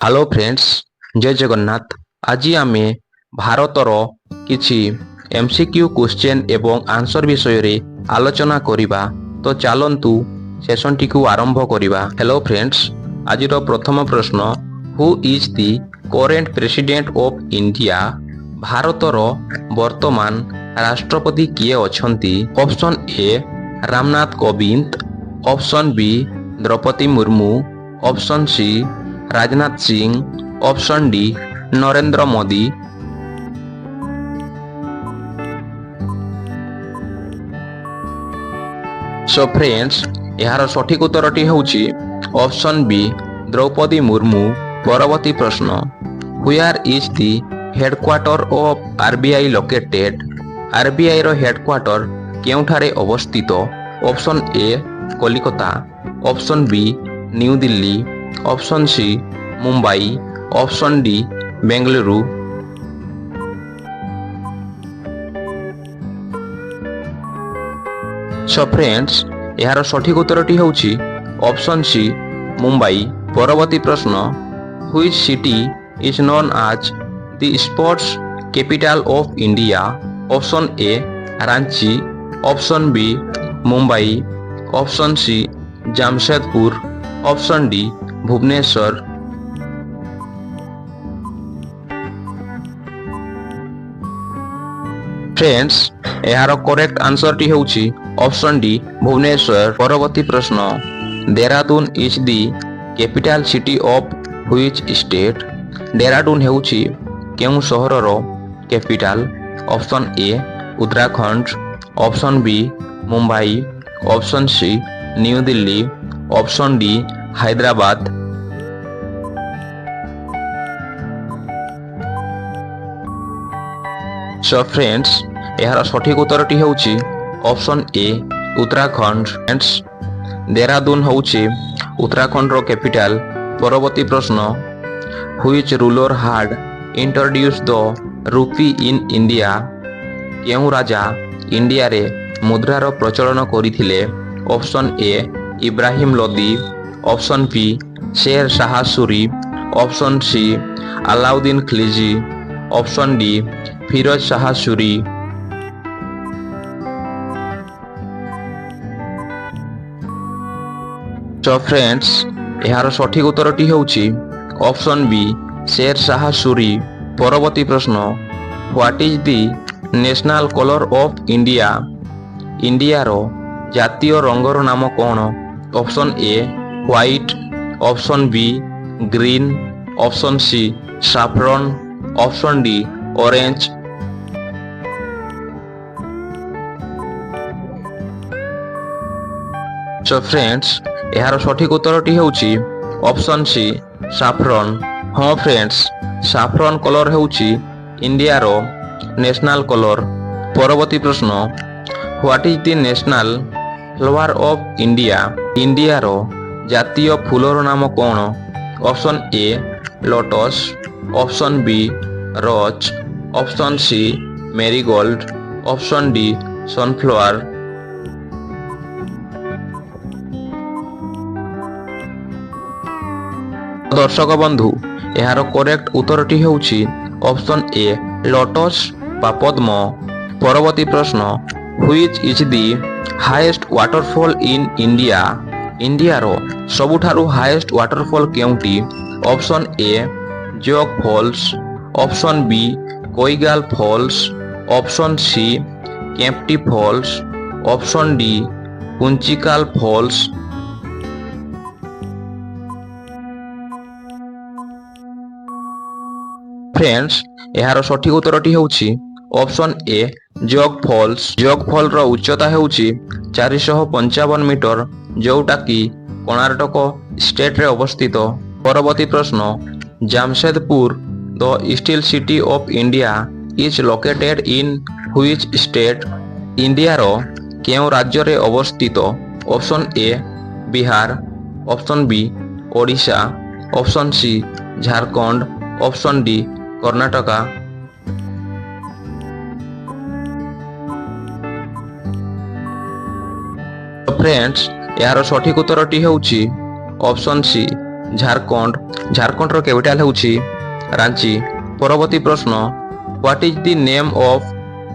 Hello friends, ଜୟ ଜଗନ୍ନାଥ। ଆଜି ଆମେ ଭାରତର କିଛି MCQ କ୍ୱେଶ୍ଚେନ୍ ଏବଂ ଆନ୍ସର ବିଷୟରେ ଆଲୋଚନା କରିବା। ତ ଚାଲନ୍ତୁ ସେସନଟିକୁ ଆରମ୍ଭ କରିବା। ହ୍ୟାଲୋ ଫ୍ରେଣ୍ଡସ୍, ଆଜିର ପ୍ରଥମ ପ୍ରଶ୍ନ, who is the current president of India? ଭାରତର ବର୍ତ୍ତମାନ ରାଷ୍ଟ୍ରପତି କିଏ ଅଛନ୍ତି? Option A Ramnath Kovind, option B Droupadi Murmu, option C Rajnath Singh, option D Narendra Modi. So friends, ଏହାର ସଠିକ ଉତ୍ତରଟି ହେଉଛି ଅପସନ୍ ବି ଦ୍ରୌପଦୀ ମୁର୍ମୁ। ପରବର୍ତ୍ତୀ ପ୍ରଶ୍ନ, where is the headquarter of RBI located? RBIର ହେଡକ୍ୱାର୍ଟର କେଉଁଠାରେ ଅବସ୍ଥିତ? Option A Kolkata, option B New Delhi, option C Mumbai, option D Bengaluru. So friends, ଏହାର ସଠିକ ଉତ୍ତରଟି ହେଉଛି ଅପସନ୍ ସି ମୁମ୍ବାଇ। ପରବର୍ତ୍ତୀ ପ୍ରଶ୍ନ, which city is known as the sports capital of India? Option A Ranchi, option B Mumbai, option C Jamshedpur, option D Bhubaneswar. Friends, ଏହାର correct ଆନ୍ସରଟି ହେଉଛି option D Bhubaneswar. ପରବର୍ତ୍ତୀ ପ୍ରଶ୍ନ, Dehradun is the capital city of which state? Dehradun ହେଉଛି କେଉଁ ସହରର capital? Option A Uttarakhand, option B Mumbai, option C New Delhi, option D Hyderabad. So friends, ଏହାର ସଠିକ ଉତ୍ତରଟି ହେଉଛି option A Uttarakhand. Friends, Dehradun ହେଉଛି ଉତ୍ତରାଖଣ୍ଡର କ୍ୟାପିଟାଲ। ପରବର୍ତ୍ତୀ ପ୍ରଶ୍ନ, which ruler had introduced the rupee in India? କେଉଁ ରାଜା ଇଣ୍ଡିଆରେ ମୁଦ୍ରାର ପ୍ରଚଳନ କରିଥିଲେ? Option A Ibrahim Lodi, option B Sher Shah Suri, option C Alauddin Khilji, option D Firoz Shah Suri. So friends, ଏହାର ସଠିକ ଉତ୍ତରଟି ହେଉଛି ଅପସନ୍ ବି ଶେର ଶାହା ସୁରୀ। ପରବର୍ତ୍ତୀ ପ୍ରଶ୍ନ, what is the national colour of India? ଇଣ୍ଡିଆର ଜାତୀୟ ରଙ୍ଗର ନାମ କ'ଣ? Option A white, option B green, option C saffron, option D orange. So friends, ଏହାର ସଠିକ ଉତ୍ତରଟି ହେଉଛି ଅପସନ୍ ସି ସାଫ୍ରନ୍। ହଁ ଫ୍ରେଣ୍ଡସ୍, ସାଫ୍ରନ୍ କଲର ହେଉଛି ଇଣ୍ଡିଆର ନ୍ୟାସନାଲ କଲର। ପରବର୍ତ୍ତୀ ପ୍ରଶ୍ନ, what is the national flower of India? ଇଣ୍ଡିଆର ଜାତୀୟ ଫୁଲର ନାମ କ'ଣ? Option A lotus, option B rose, option C marigold, option D sunflower. ଦର୍ଶକ ବନ୍ଧୁ, ଏହାର କରେକ୍ଟ ଉତ୍ତରଟି ହେଉଛି ଅପସନ୍ ଏ ଲୋଟସ୍ ବା ପଦ୍ମ। ପରବର୍ତ୍ତୀ ପ୍ରଶ୍ନ, which is the highest waterfall in India? ଇଣ୍ଡିଆର ସବୁଠାରୁ ହାଇଏଷ୍ଟ ୱାଟରଫଲ୍ କେଉଁଟି? Option A Jog falls, option B Koigal falls, option C Kempty falls, option D Kunchikal falls. Friends, ଏହାର ସଠିକ ଉତ୍ତରଟି ହେଉଛି ଅପସନ୍ ଏ ଜୋଗ ଫଲ୍ସ। ଜୋଗ ଫଲ୍ର ଉଚ୍ଚତା ହେଉଛି 455 ମିଟର, ଯେଉଁଟାକି କର୍ଣ୍ଣାଟକ ଷ୍ଟେଟ୍ରେ ଅବସ୍ଥିତ। ପରବର୍ତ୍ତୀ ପ୍ରଶ୍ନ, Jamshedpur the steel city of India is located in which state? ଇଣ୍ଡିଆର କେଉଁ ରାଜ୍ୟରେ ଅବସ୍ଥିତ? Option A Bihar, option B Odisha, option C Jharkhand, option D Karnataka. Friends, ଏହାର ସଠିକ ଉତ୍ତରଟି ହେଉଛି ଅପସନ୍ ସି ଝାରଖଣ୍ଡ। ଝାରଖଣ୍ଡର କ୍ୟାପିଟାଲ ହେଉଛି ରାଞ୍ଚି। ପରବର୍ତ୍ତୀ ପ୍ରଶ୍ନ, what is the name of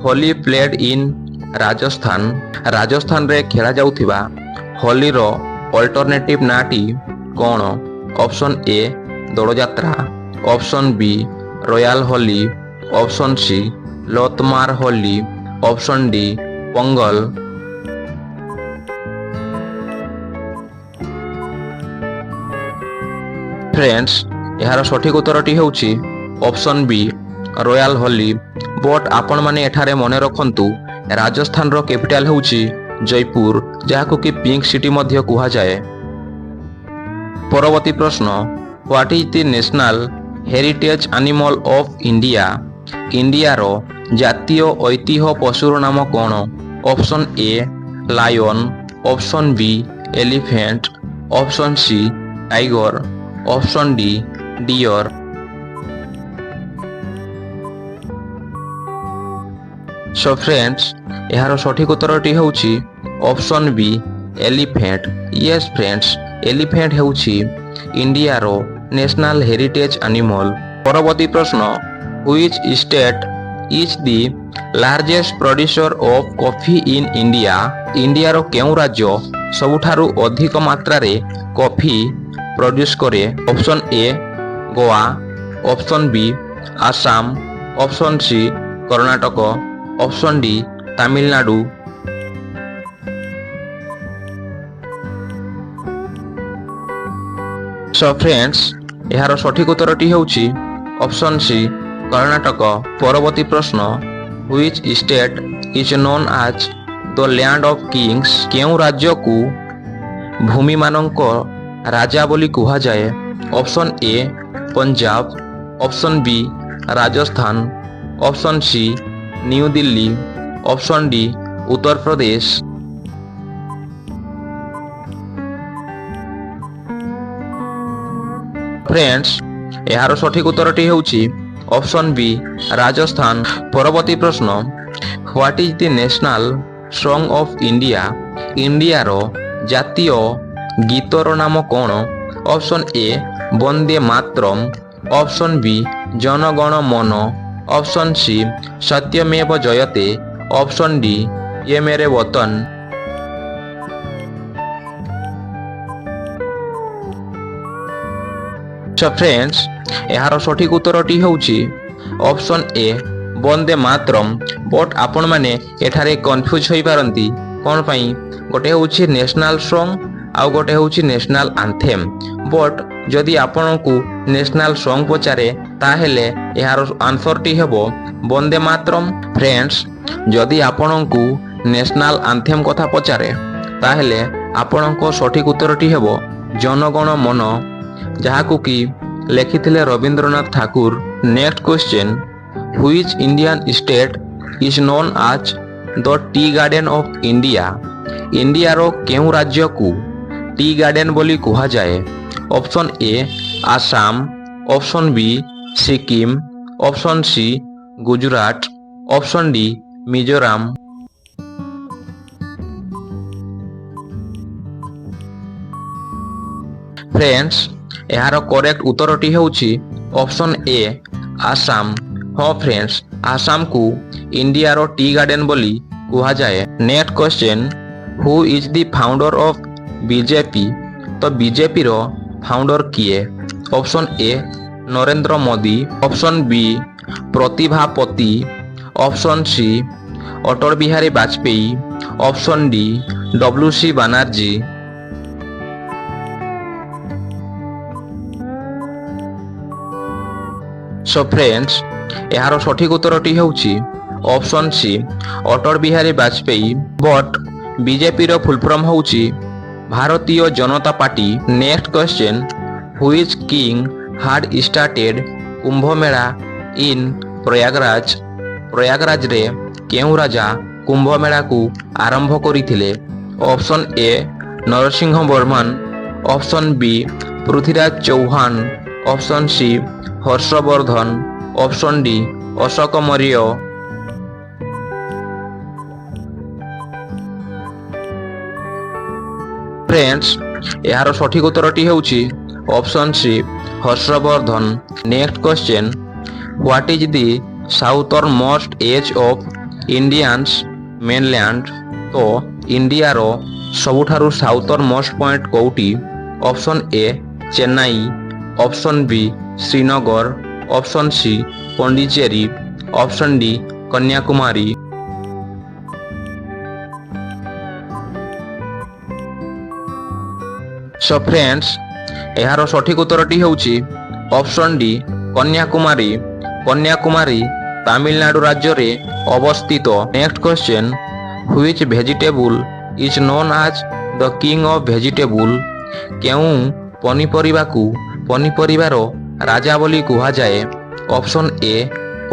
Holi played in Rajasthan? ରାଜସ୍ଥାନରେ ଖେଳାଯାଉଥିବା ହୋଲିର ଅଲ୍ଟରନେଟିଭ୍ ନାଁଟି କ'ଣ? Option A Dolyatra, option B royal Holi, option C Lathmar Holi, option D Pongal. Friends, ଏହାର ସଠିକ ଉତ୍ତରଟି ହେଉଛି option B royal Holi. But ଆପଣମାନେ ଏଠାରେ ମନେ ରଖନ୍ତୁ ରାଜସ୍ଥାନର କ୍ୟାପିଟାଲ ହେଉଛି ଜୟପୁର, ଯାହାକୁ କି ପିଙ୍କ ସିଟି ମଧ୍ୟ କୁହାଯାଏ। ପରବର୍ତ୍ତୀ ପ୍ରଶ୍ନ, what is the national heritage animal of India? ଇଣ୍ଡିଆର ଜାତୀୟ ଐତିହ୍ୟ ପଶୁର ନାମ କ'ଣ? Option A lion, option B elephant, option C tiger, option D deer. So friends, ଏହାର ସଠିକ ଉତ୍ତରଟି ହେଉଛି option B elephant. Yes friends, elephant ହେଉଛି ଇଣ୍ଡିଆର ନ୍ୟାସନାଲ ହେରିଟେଜ ଆନିମଲ। ପରବର୍ତ୍ତୀ ପ୍ରଶ୍ନ, which state is the largest producer of coffee in India? ଇଣ୍ଡିଆର କେଉଁ ରାଜ୍ୟ ସବୁଠାରୁ ଅଧିକ ମାତ୍ରାରେ କଫି ପ୍ରଡ୍ୟୁସ କରେ? ଅପସନ୍ ଏ Goa, option B Assam, option C Karnataka, option D Tamil Nadu. Show friends, ଏହାର ସଠିକ ଉତ୍ତରଟି ହେଉଛି ଅପସନ୍ ସି କର୍ଣ୍ଣାଟକ। ପରବର୍ତ୍ତୀ ପ୍ରଶ୍ନ, which state is known as the land of Kings? କେଉଁ ରାଜ୍ୟକୁ ଭୂମିମାନଙ୍କ ରାଜା ବୋଲି କୁହାଯାଏ? ଅପସନ୍ ଏ Punjab, option B Rajasthan, option C New Delhi, option D Uttar Pradesh. Friends, ଏହାର ସଠିକ ଉତ୍ତରଟି ହେଉଛି ଅପସନ୍ ବି ରାଜସ୍ଥାନ। ପରବର୍ତ୍ତୀ ପ୍ରଶ୍ନ, what is the national song of India? ଇଣ୍ଡିଆର ଜାତୀୟ ଗୀତର ନାମ କ'ଣ? ଅପସନ୍ ଏ ବନ୍ଦେ ମାତରମ୍, ଅପସନ୍ ବି ଜନଗଣ ମନ, option C Satyameva Jayate, option D ୟେ ମେରେ ବତନ। ସୋ ଫ୍ରେଣ୍ଡସ୍, ଏହାର ସଠିକ ଉତ୍ତରଟି ହେଉଛି option A Vande Mataram. But ଆପଣମାନେ ଏଠାରେ କନଫ୍ୟୁଜ୍ ହୋଇପାରନ୍ତି କ'ଣ ପାଇଁ? ଗୋଟେ ହେଉଛି ନ୍ୟାସନାଲ ସଙ୍ଗ ଆଉ ଗୋଟେ ହେଉଛି ନ୍ୟାସନାଲ ଆନ୍ଥେମ୍। ବଟ୍ ଯଦି ଆପଣଙ୍କୁ ନ୍ୟାସନାଲ ସଙ୍ଗ ପଚାରେ ତାହେଲେ ଏହାର ଆନ୍ସରଟି ହେବ ବନ୍ଦେ ମାତରମ୍। ଫ୍ରେଣ୍ଡସ୍, ଯଦି ଆପଣଙ୍କୁ ନ୍ୟାସନାଲ ଆନ୍ଥେମ୍ କଥା ପଚାରେ ତାହେଲେ ଆପଣଙ୍କ ସଠିକ ଉତ୍ତରଟି ହେବ ଜନଗଣ ମନ, ଯାହାକୁ କି ଲେଖିଥିଲେ Rabindranath Thakur. Next question, which Indian state is known as the tea garden of India? ଇଣ୍ଡିଆର କେଉଁ ରାଜ୍ୟକୁ ଟି ଗାର୍ଡେନ୍ ବୋଲି କୁହାଯାଏ? Option A Assam, option B Sikkim, option C Gujarat, option D Mizoram. Friends, ଏହାର କରେକ୍ଟ ଉତ୍ତରଟି ହେଉଛି ଅପସନ୍ ଏ ଆସାମ। ହଁ ଫ୍ରେଣ୍ଡସ୍, ଆସାମକୁ ଇଣ୍ଡିଆର ଟି ଗାର୍ଡେନ୍ ବୋଲି କୁହାଯାଏ। Next question, who is the founder of BJP? ତ ବିଜେପିର ଫାଉଣ୍ଡର କିଏ? Option A Narendra Modi, option B Pratibhapati, option C Atal Bihari Vajpayee, option D WC Banerjee. So friends, ଏହାର ସଠିକ ଉତ୍ତରଟି ହେଉଛି option C Atal Bihari Vajpayee. But ବିଜେପିର ଫୁଲ୍ ଫର୍ମ ହେଉଛି Bharatiya Janata party. Next question, which king had started Kumbh Mela in Prayagraj? ପ୍ରୟାଗରାଜରେ କେଉଁ ରାଜା କୁମ୍ଭ ମେଳାକୁ ଆରମ୍ଭ କରିଥିଲେ? Option A Narasimha Varman, option B Prithviraj Chauhan, option C Harshavardhan, option D Ashoka Maurya. Friends, ଏହାର ସଠିକ ଉତ୍ତରଟି ହେଉଛି option C Harshavardhan. Next question, what is the southernmost edge of Indian's mainland? তো ইন্ডিଆର ସବୁଠାରୁ ସାଉଥର୍ନ ମୋଷ୍ଟ ପଏଣ୍ଟ କେଉଁଠି? Option A Chennai, option B Srinagar, option C Pondicherry, option D Kanyakumari. So friends, ଏହାର ସଠିକ ଉତ୍ତରଟି ହେଉଛି ଅପସନ୍ ଡି କନ୍ୟାକୁମାରୀ। କନ୍ୟାକୁମାରୀ ତାମିଲନାଡୁ ରାଜ୍ୟରେ ଅବସ୍ଥିତ। Next question, which vegetable is known as the king of vegetable? କେଉଁ ପନିପରିବାକୁ ପନିପରିବାର ରାଜା ବୋଲି କୁହାଯାଏ? Option A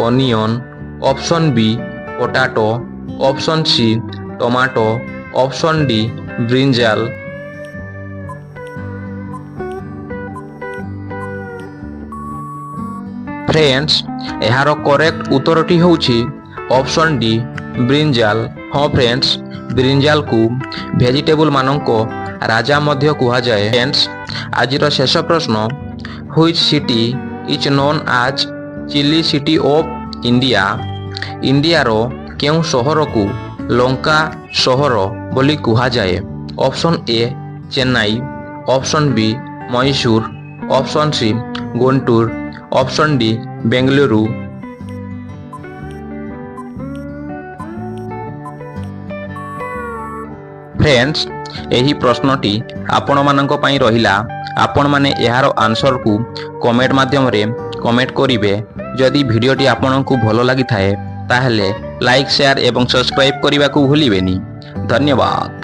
onion, option B potato, option C tomato, option D brinjal. Friends, ଏହାର କରେକ୍ଟ ଉତ୍ତରଟି ହେଉଛି ଅପସନ୍ ଡି ବ୍ରିଞ୍ଜାଲ। ହଁ ଫ୍ରେଣ୍ଡସ୍, ବ୍ରିଞ୍ଜାଲକୁ ଭେଜିଟେବୁଲ ମାନଙ୍କ ରାଜା ମଧ୍ୟ କୁହାଯାଏ। ଫ୍ରେଣ୍ଡସ୍, ଆଜିର ଶେଷ ପ୍ରଶ୍ନ, which city is known as chilli city of India? ଇଣ୍ଡିଆର କେଉଁ ସହରକୁ ଲଙ୍କା ସହର ବୋଲି କୁହାଯାଏ? Option A Chennai, option B Mysuru, option C Guntur, option D Bengaluru. Friends, ଏହି ପ୍ରଶ୍ନଟି ଆପଣମାନଙ୍କ ପାଇଁ ରହିଲା। ଆପଣମାନେ ଏହାର ଆନ୍ସରକୁ କମେଣ୍ଟ ମାଧ୍ୟମରେ କମେଣ୍ଟ କରିବେ। ଯଦି ଭିଡ଼ିଓଟି ଆପଣଙ୍କୁ ଭଲ ଲାଗିଥାଏ ତାହେଲେ ଲାଇକ୍, ସେୟାର ଏବଂ ସବସ୍କ୍ରାଇବ୍ କରିବାକୁ ଭୁଲିବେନି। ଧନ୍ୟବାଦ।